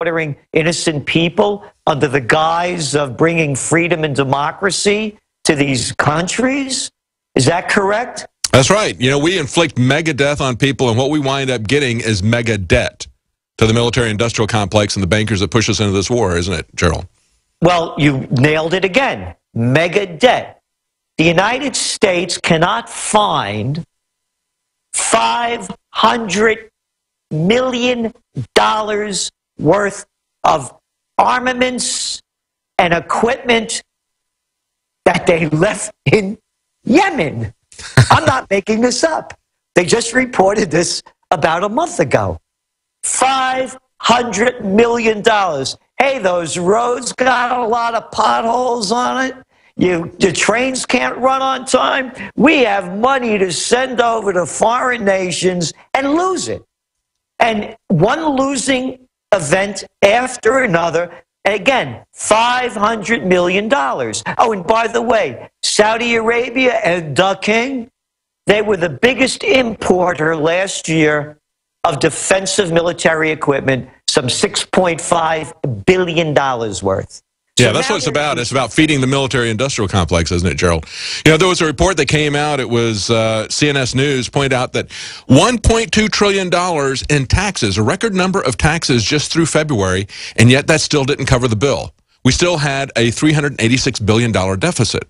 slaughtering innocent people under the guise of bringing freedom and democracy to these countries. Is that correct? That's right. You know, we inflict mega death on people, and what we wind up getting is mega debt to the military-industrial complex and the bankers that push us into this war, isn't it, Gerald? Well, you nailed it again. Mega debt. The United States cannot find $500 million worth of armaments and equipment that they left in Yemen. I'm not making this up. They just reported this about a month ago. $500 million. Hey, those roads got a lot of potholes on it. The trains can't run on time. We have money to send over to foreign nations and lose it. And one losing event after another. And again, $500 million. Oh, and by the way, Saudi Arabia and the King, they were the biggest importer last year of defensive military equipment, some $6.5 billion worth. Yeah, that's what it's about. It's about feeding the military-industrial complex, isn't it, Gerald? You know, there was a report that came out. It was CNS News pointed out that $1.2 trillion in taxes, a record number of taxes just through February, and yet that still didn't cover the bill. We still had a $386 billion deficit.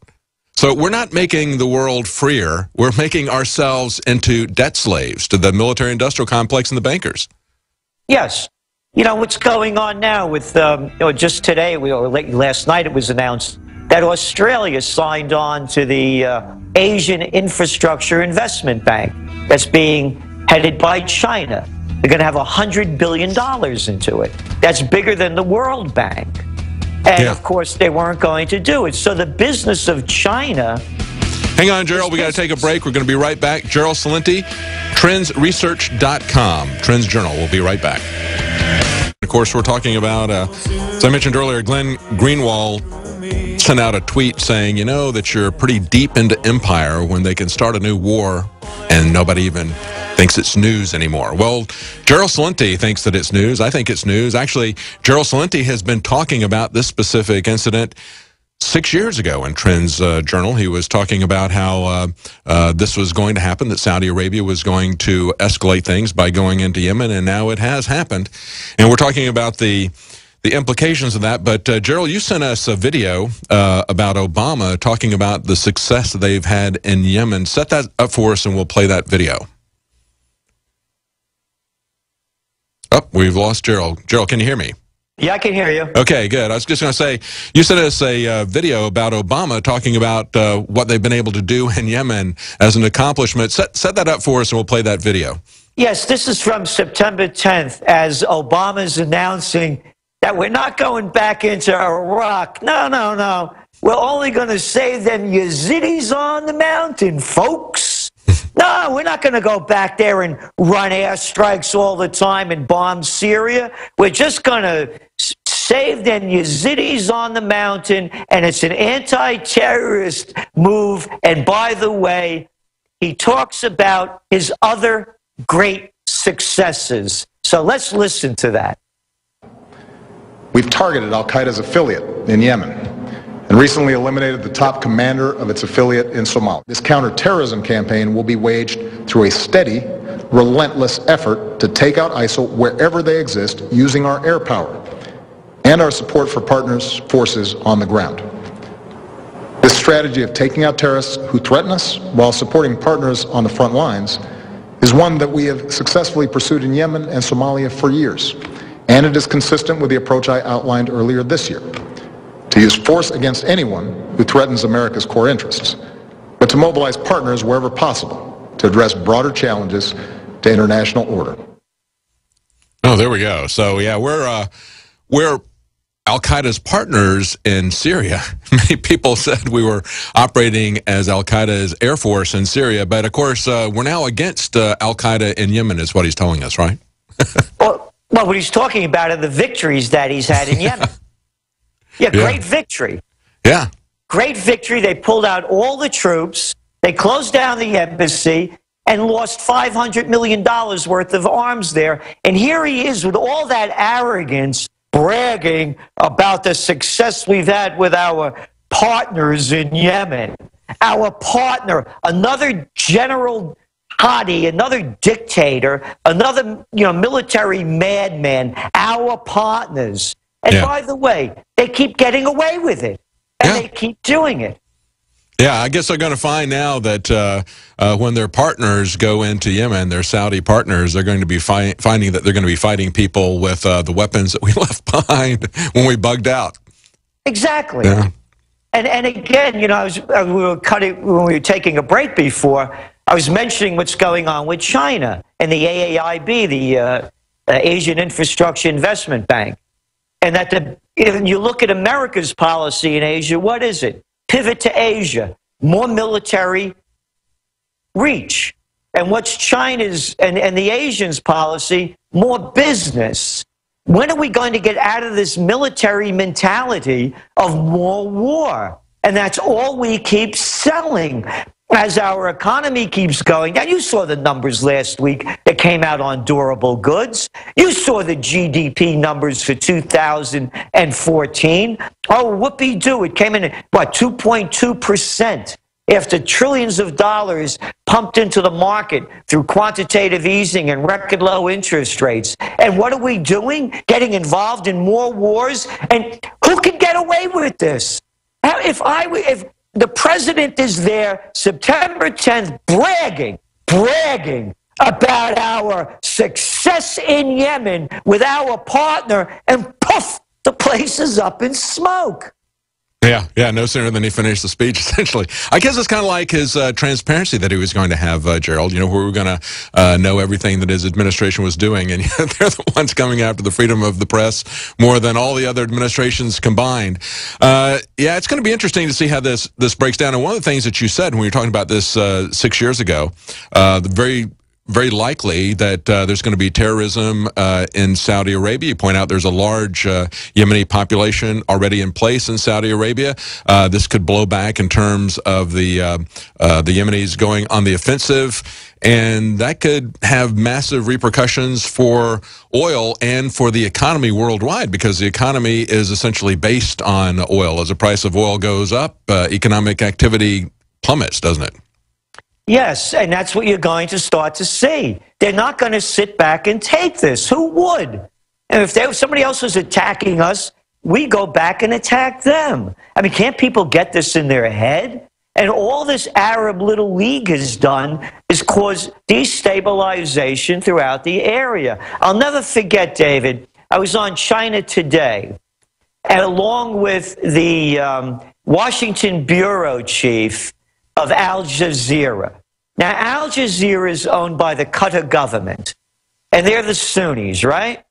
So we're not making the world freer. We're making ourselves into debt slaves to the military-industrial complex and the bankers. Yes. You know, what's going on now with, just today, or last night it was announced that Australia signed on to the Asian Infrastructure Investment Bank that's being headed by China. They're going to have $100 billion into it. That's bigger than the World Bank. And, of course, they weren't going to do it. So the business of China... Hang on, Gerald. We got to take a break. We're going to be right back. Gerald Celente, trendsresearch.com. Trends Journal. We'll be right back. Of course, we're talking about, as I mentioned earlier, Glenn Greenwald sent out a tweet saying, you know, that you're pretty deep into empire when they can start a new war and nobody even thinks it's news anymore. Well, Gerald Celente thinks that it's news. I think it's news. Actually, Gerald Celente has been talking about this specific incident 6 years ago in Trends Journal. He was talking about how this was going to happen, that Saudi Arabia was going to escalate things by going into Yemen, and now it has happened. And we're talking about the implications of that. But, Gerald, you sent us a video about Obama talking about the success that they've had in Yemen. Set that up for us, and we'll play that video. Oh, we've lost Gerald. Gerald, can you hear me? Yeah, I can hear you. Okay, good. I was just going to say, you sent us a video about Obama talking about what they've been able to do in Yemen as an accomplishment. Set that up for us, and we'll play that video. Yes, this is from September 10th, as Obama's announcing that we're not going back into Iraq. No, no, no. We're only going to save them Yazidis on the mountain, folks. No, we're not going to go back there and run airstrikes all the time and bomb Syria. We're just going to save them Yazidis on the mountain, and it's an anti-terrorist move. And by the way, he talks about his other great successes. So let's listen to that. We've targeted al-Qaeda's affiliate in Yemen and recently eliminated the top commander of its affiliate in Somalia. This counterterrorism campaign will be waged through a steady, relentless effort to take out ISIL wherever they exist using our air power and our support for partners' forces on the ground. This strategy of taking out terrorists who threaten us while supporting partners on the front lines is one that we have successfully pursued in Yemen and Somalia for years, and it is consistent with the approach I outlined earlier this year: to use force against anyone who threatens America's core interests, but to mobilize partners wherever possible to address broader challenges to international order. Oh, there we go. So, yeah, we're al-Qaeda's partners in Syria. Many people said we were operating as al-Qaeda's air force in Syria, but, of course, we're now against al-Qaeda in Yemen is what he's telling us, right? Well, what he's talking about are the victories that he's had in Yemen. Yeah, great victory. Yeah. Great victory. They pulled out all the troops. They closed down the embassy and lost $500 million worth of arms there. And here he is with all that arrogance bragging about the success we've had with our partners in Yemen. Our partner, another General Hadi, another dictator, another military madman, our partners. And by the way, they keep getting away with it, and they keep doing it. Yeah, I guess they're going to find now that when their partners go into Yemen, their Saudi partners, they're going to be finding that they're going to be fighting people with the weapons that we left behind when we bugged out. Exactly. Yeah. And again, we were cutting when we were taking a break before. I was mentioning what's going on with China and the AAIB, the Asian Infrastructure Investment Bank, and that if you look at America's policy in Asia, what is it? Pivot to Asia, more military reach. And what's China's and the Asians' policy? More business. When are we going to get out of this military mentality of more war? And that's all we keep selling as our economy keeps going. Now, you saw the numbers last week that came out on durable goods. You saw the GDP numbers for 2014. Oh, whoopee-doo. It came in at, 2.2%. After trillions of dollars pumped into the market through quantitative easing and record low interest rates. And what are we doing? Getting involved in more wars? And who can get away with this? If the president is there September 10th bragging about our success in Yemen with our partner, and poof, the place is up in smoke. Yeah, no sooner than he finished the speech, essentially. I guess it's kind of like his transparency that he was going to have, Gerald, where we're going to know everything that his administration was doing, and they're the ones coming after the freedom of the press more than all the other administrations combined. It's going to be interesting to see how this breaks down. And one of the things that you said when we were talking about this 6 years ago, very likely that there's going to be terrorism in Saudi Arabia. You point out there's a large Yemeni population already in place in Saudi Arabia. This could blow back in terms of the Yemenis going on the offensive, and that could have massive repercussions for oil and for the economy worldwide, because the economy is essentially based on oil. As the price of oil goes up, economic activity plummets, doesn't it? Yes, and that's what you're going to start to see. They're not going to sit back and take this. Who would? And if somebody else was attacking us, we go back and attack them. I mean, can't people get this in their head? And all this Arab Little League has done is cause destabilization throughout the area. I'll never forget, David, I was on China Today, and along with the Washington bureau chief of Al Jazeera. Now, Al Jazeera is owned by the Qatar government, and they're the Sunnis, right?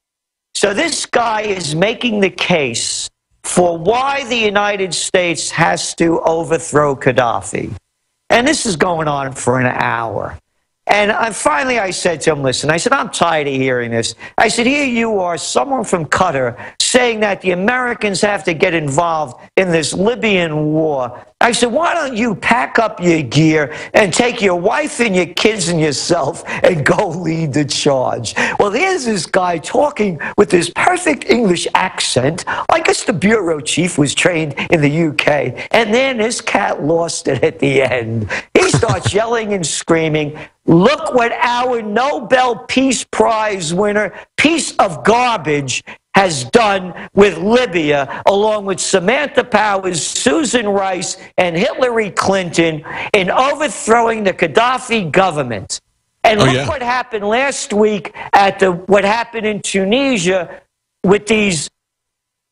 So this guy is making the case for why the United States has to overthrow Gaddafi. And this is going on for an hour. And finally I said to him, listen, I said, I'm tired of hearing this. I said, here you are, someone from Qatar, saying that the Americans have to get involved in this Libyan war. I said, why don't you pack up your gear and take your wife and your kids and yourself and go lead the charge? Well, here's this guy talking with this perfect English accent. I guess the bureau chief was trained in the UK. And then this cat lost it at the end. He starts yelling and screaming, look what our Nobel Peace Prize winner, piece of garbage, has done with Libya, along with Samantha Powers, Susan Rice, and Hillary Clinton in overthrowing the Gaddafi government. And look what happened last week at what happened in Tunisia with these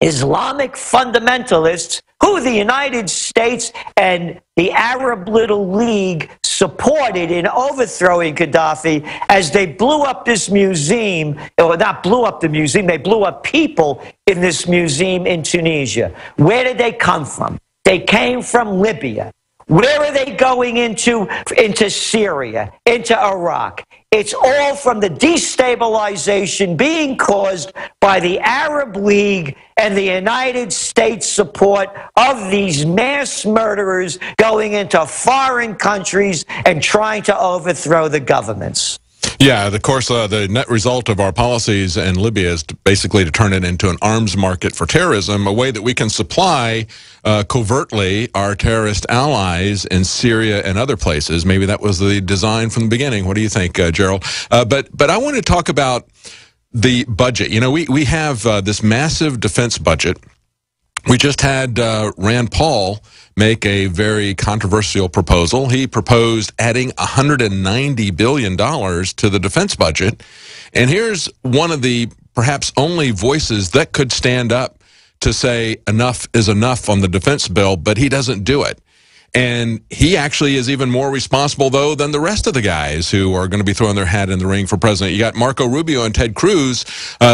Islamic fundamentalists who the United States and the Arab Little League supported in overthrowing Gaddafi as they blew up this museum, or not blew up the museum, they blew up people in this museum in Tunisia. Where did they come from? They came from Libya. Where are they going into Syria, into Iraq? It's all from the destabilization being caused by the Arab League and the United States support of these mass murderers going into foreign countries and trying to overthrow the governments. Yeah, of course, the net result of our policies in Libya is basically to turn it into an arms market for terrorism, a way that we can supply covertly our terrorist allies in Syria and other places. Maybe that was the design from the beginning. What do you think, Gerald? But I want to talk about the budget. You know, we have this massive defense budget. We just had Rand Paul make a very controversial proposal. He proposed adding $190 billion to the defense budget. And here's one of the perhaps only voices that could stand up to say enough is enough on the defense bill, but he doesn't do it. And he actually is even more responsible, though, than the rest of the guys who are going to be throwing their hat in the ring for president. You got Marco Rubio and Ted Cruz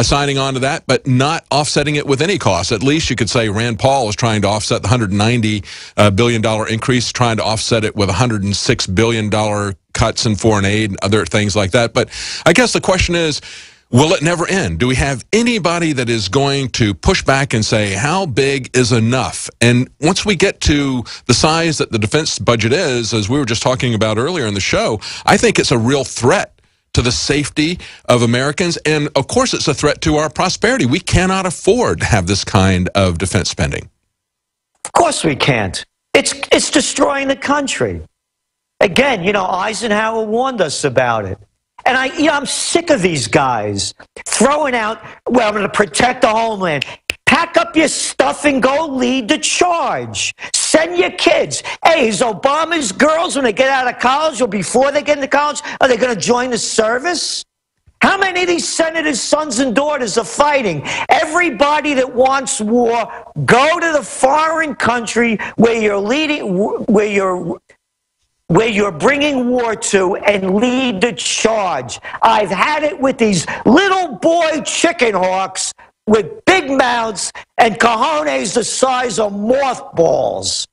signing on to that, but not offsetting it with any cost. At least you could say Rand Paul is trying to offset the $190 billion increase, trying to offset it with $106 billion cuts in foreign aid and other things like that. But I guess the question is, will it never end? Do we have anybody that is going to push back and say, how big is enough? And once we get to the size that the defense budget is, as we were just talking about earlier in the show, I think it's a real threat to the safety of Americans. And, of course, it's a threat to our prosperity. We cannot afford to have this kind of defense spending. Of course we can't. It's destroying the country. Again, you know, Eisenhower warned us about it. And I'm sick of these guys throwing out, well, I'm going to protect the homeland. Pack up your stuff and go lead the charge. Send your kids. Hey, is Obama's girls, when they get out of college or before they get into college, are they going to join the service? How many of these senators' sons and daughters are fighting? Everybody that wants war, go to the foreign country where you're leading, where you're bringing war to, and lead the charge. I've had it with these little boy chicken hawks with big mouths and cojones the size of mothballs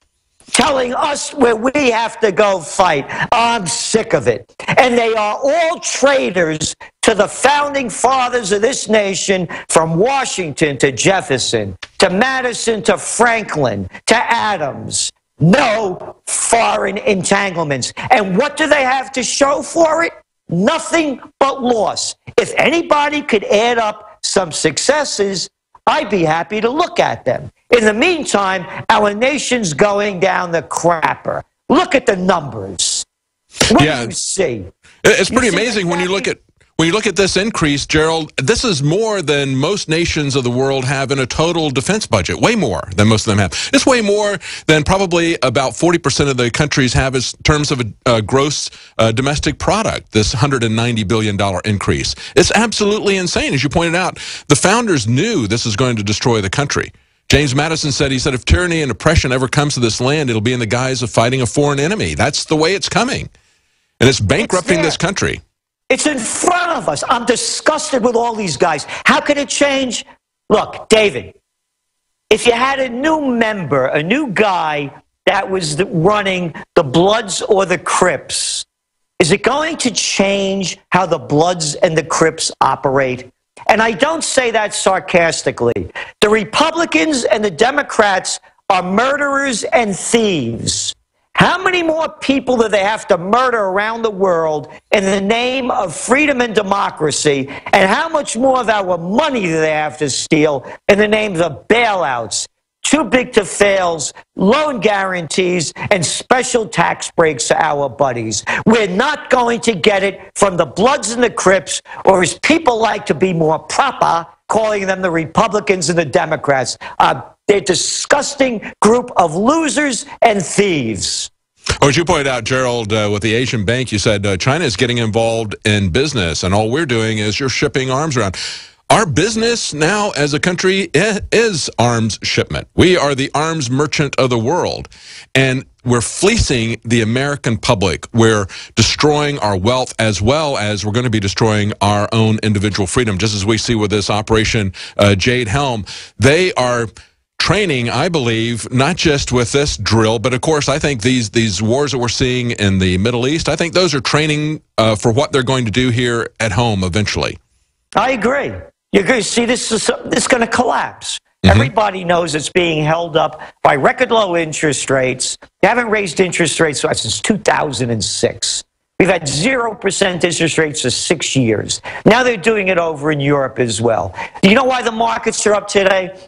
telling us where we have to go fight. I'm sick of it. And they are all traitors to the founding fathers of this nation, from Washington to Jefferson, to Madison to Franklin, to Adams. No foreign entanglements. And what do they have to show for it? Nothing but loss. If anybody could add up some successes, I'd be happy to look at them. In the meantime, our nation's going down the crapper. Look at the numbers. What do you see? It's pretty amazing when you look at this increase, Gerald. This is more than most nations of the world have in a total defense budget. Way more than most of them have. It's way more than probably about 40% of the countries have in terms of a gross domestic product, this $190 billion increase. It's absolutely insane. As you pointed out, the founders knew this was going to destroy the country. James Madison said, if tyranny and oppression ever comes to this land, it'll be in the guise of fighting a foreign enemy. That's the way it's coming. And it's bankrupting this country. It's in front of us. I'm disgusted with all these guys. How can it change? Look, David, if you had a new member, a new guy that was running the Bloods or the Crips, is it going to change how the Bloods and the Crips operate? And I don't say that sarcastically. The Republicans and the Democrats are murderers and thieves. How many more people do they have to murder around the world in the name of freedom and democracy? And how much more of our money do they have to steal in the name of bailouts, too big to fails, loan guarantees, and special tax breaks to our buddies? We're not going to get it from the Bloods and the Crips, or as people like to be more proper, calling them the Republicans and the Democrats. They're a disgusting group of losers and thieves. Oh, as you pointed out, Gerald, with the Asian bank, you said China is getting involved in business, and all we're doing is you're shipping arms around. Our business now as a country is arms shipment. We are the arms merchant of the world, and we're fleecing the American public. We're destroying our wealth, as well as we're going to be destroying our own individual freedom, just as we see with this Operation Jade Helm. They are training, I believe, not just with this drill, but of course, I think these wars that we're seeing in the Middle East, I think those are training for what they're going to do here at home eventually. I agree. You're going to see this is going to collapse. Everybody knows it's being held up by record low interest rates. They haven't raised interest rates since 2006. We've had 0% interest rates for 6 years. Now they're doing it over in Europe as well. Do you know why the markets are up today?